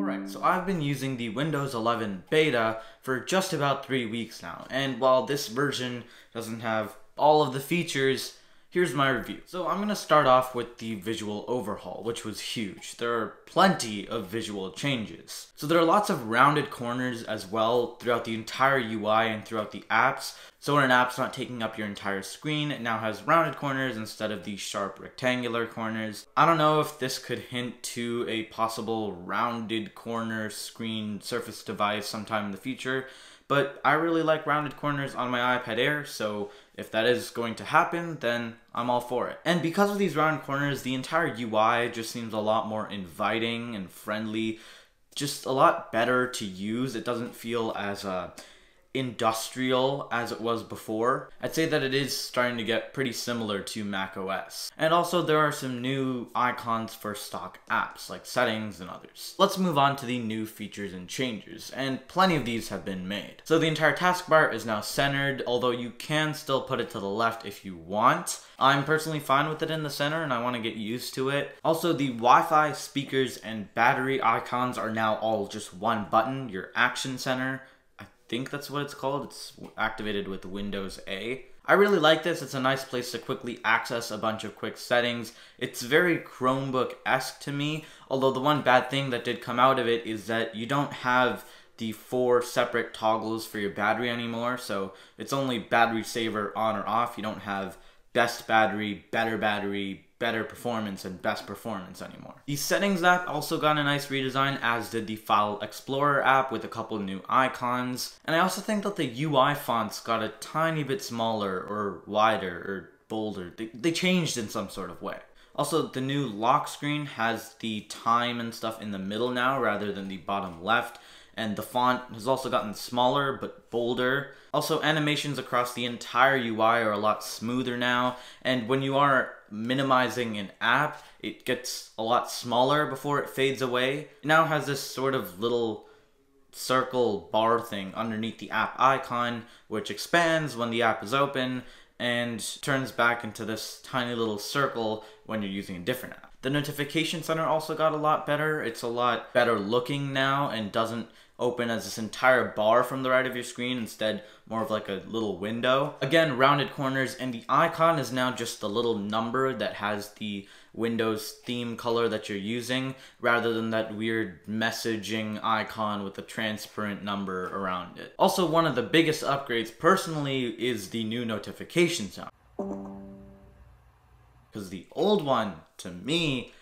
Alright, so I've been using the Windows 11 beta for just about 3 weeks now, and while this version doesn't have all of the features, here's my review. So I'm going to start off with the visual overhaul, which was huge. There are plenty of visual changes. So there are lots of rounded corners as well throughout the entire UI and throughout the apps. So when an app's not taking up your entire screen, it now has rounded corners instead of the sharp rectangular corners. I don't know if this could hint to a possible rounded corner screen Surface device sometime in the future, but I really like rounded corners on my iPad Air, so if that is going to happen, then I'm all for it. And because of these round corners, the entire UI just seems a lot more inviting and friendly, just a lot better to use. It doesn't feel as industrial as it was before. I'd say that it is starting to get pretty similar to macOS. And also there are some new icons for stock apps like settings and others. Let's move on to the new features and changes, and plenty of these have been made. So the entire taskbar is now centered, although you can still put it to the left if you want. I'm personally fine with it in the center and I want to get used to it. Also, the Wi-Fi, speakers, and battery icons are now all just one button, your action center. I think that's what it's called. It's activated with Windows A. I really like this. It's a nice place to quickly access a bunch of quick settings. It's very Chromebook-esque to me, although the one bad thing that did come out of it is that you don't have the 4 separate toggles for your battery anymore, so it's only battery saver on or off. You don't have best battery, better performance, and best performance anymore. The settings app also got a nice redesign, as did the File Explorer app with a couple new icons. And I also think that the UI fonts got a tiny bit smaller or wider or bolder. They changed in some sort of way. Also, the new lock screen has the time and stuff in the middle now rather than the bottom left. And the font has also gotten smaller but bolder. Also, animations across the entire UI are a lot smoother now, and when you are minimizing an app, it gets a lot smaller before it fades away. It now has this sort of little circle bar thing underneath the app icon, which expands when the app is open and turns back into this tiny little circle when you're using a different app. The notification center also got a lot better. It's a lot better looking now and doesn't open as this entire bar from the right of your screen, instead more of like a little window. Again, rounded corners, and the icon is now just the little number that has the Windows theme color that you're using, rather than that weird messaging icon with a transparent number around it. Also, one of the biggest upgrades personally is the new notification sound, because the old one, to me,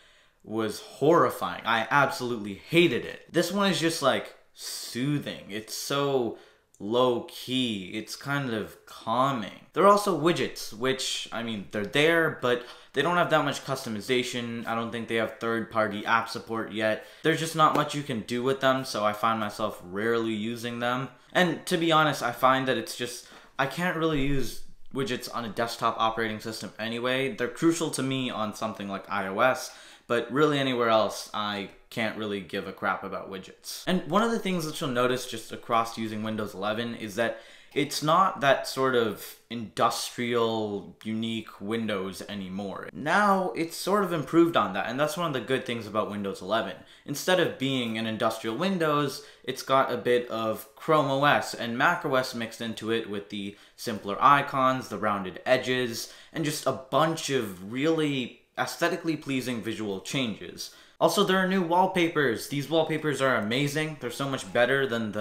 was horrifying. I absolutely hated it. This one is just like soothing. It's so low-key. It's kind of calming. There are also widgets, which, I mean, they're there, but they don't have that much customization. I don't think they have third-party app support yet. There's just not much you can do with them, so I find myself rarely using them. And to be honest, I find that it's just, I can't really use widgets on a desktop operating system anyway. They're crucial to me on something like iOS, but really anywhere else, I can't really give a crap about widgets. And one of the things that you'll notice just across using Windows 11 is that it's not that sort of industrial, unique Windows anymore. Now, it's sort of improved on that, and that's one of the good things about Windows 11. Instead of being an industrial Windows, it's got a bit of Chrome OS and Mac OS mixed into it with the simpler icons, the rounded edges, and just a bunch of really aesthetically pleasing visual changes. Also, there are new wallpapers. These wallpapers are amazing. They're so much better than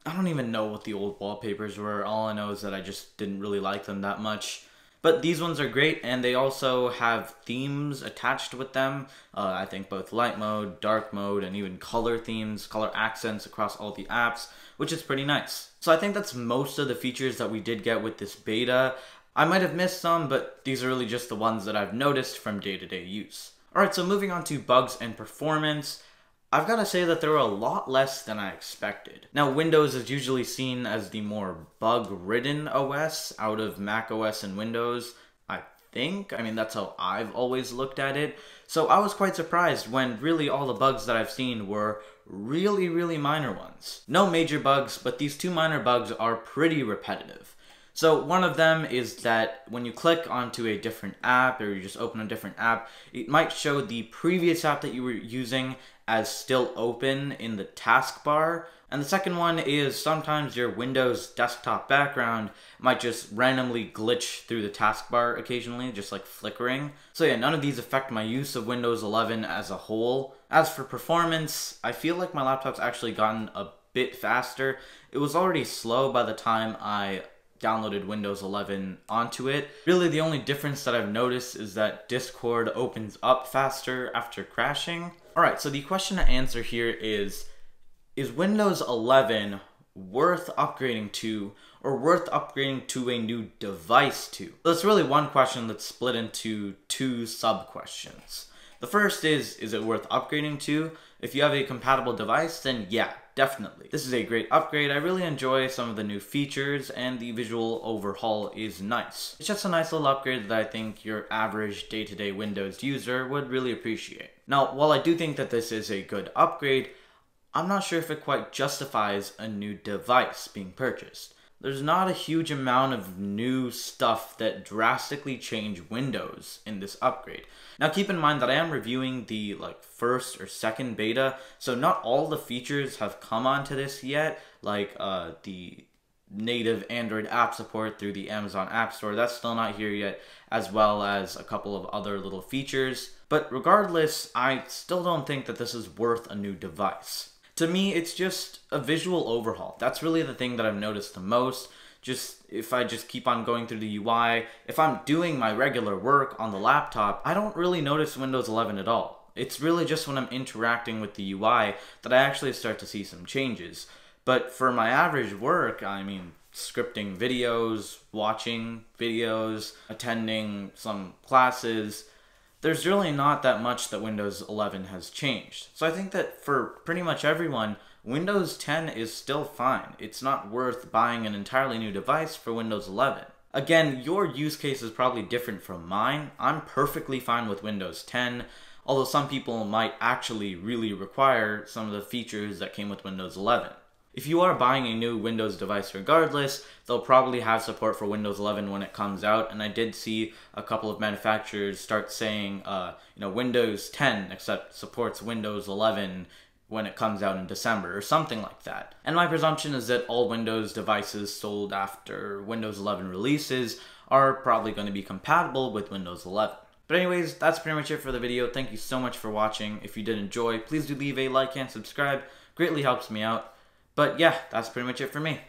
I don't even know what the old wallpapers were. All I know is that I just didn't really like them that much. But these ones are great, and they also have themes attached with them. I think both light mode, dark mode, and even color themes, color accents across all the apps, which is pretty nice. So I think that's most of the features that we did get with this beta. I might have missed some, but these are really just the ones that I've noticed from day-to-day use. Alright, so moving on to bugs and performance, I've got to say that there were a lot less than I expected. Now, Windows is usually seen as the more bug-ridden OS out of Mac OS and Windows, I think. I mean, that's how I've always looked at it. So I was quite surprised when really all the bugs that I've seen were really minor ones. No major bugs, but these 2 minor bugs are pretty repetitive. So one of them is that when you click onto a different app or you just open a different app, it might show the previous app that you were using as still open in the taskbar. And the second one is sometimes your Windows desktop background might just randomly glitch through the taskbar occasionally, just like flickering. So yeah, none of these affect my use of Windows 11 as a whole. As for performance, I feel like my laptop's actually gotten a bit faster. It was already slow by the time I downloaded Windows 11 onto it. Really, the only difference that I've noticed is that Discord opens up faster after crashing. Alright, so the question to answer here is Windows 11 worth upgrading to, or worth upgrading to a new device to? That's really one question that's split into two sub-questions. The first is it worth upgrading to? If you have a compatible device, then yeah, definitely. This is a great upgrade. I really enjoy some of the new features, and the visual overhaul is nice. It's just a nice little upgrade that I think your average day-to-day Windows user would really appreciate. Now, while I do think that this is a good upgrade, I'm not sure if it quite justifies a new device being purchased. There's not a huge amount of new stuff that drastically change Windows in this upgrade. Now keep in mind that I am reviewing the first or second beta, so not all the features have come onto this yet, like the native Android app support through the Amazon App Store. That's still not here yet, as well as a couple of other little features. But regardless, I still don't think that this is worth a new device. To me, it's just a visual overhaul. That's really the thing that I've noticed the most. If I just keep on going through the UI, if I'm doing my regular work on the laptop, I don't really notice Windows 11 at all. It's really just when I'm interacting with the UI that I actually start to see some changes. But for my average work, I mean, scripting videos, watching videos, attending some classes, there's really not that much that Windows 11 has changed. So I think that for pretty much everyone, Windows 10 is still fine. It's not worth buying an entirely new device for Windows 11. Again, your use case is probably different from mine. I'm perfectly fine with Windows 10, although some people might actually really require some of the features that came with Windows 11. If you are buying a new Windows device regardless, they'll probably have support for Windows 11 when it comes out, and I did see a couple of manufacturers start saying, Windows 10 except supports Windows 11 when it comes out in December, or something like that. And my presumption is that all Windows devices sold after Windows 11 releases are probably going to be compatible with Windows 11. But anyways, that's pretty much it for the video. Thank you so much for watching. If you did enjoy, please do leave a like and subscribe. Greatly helps me out. But yeah, that's pretty much it for me.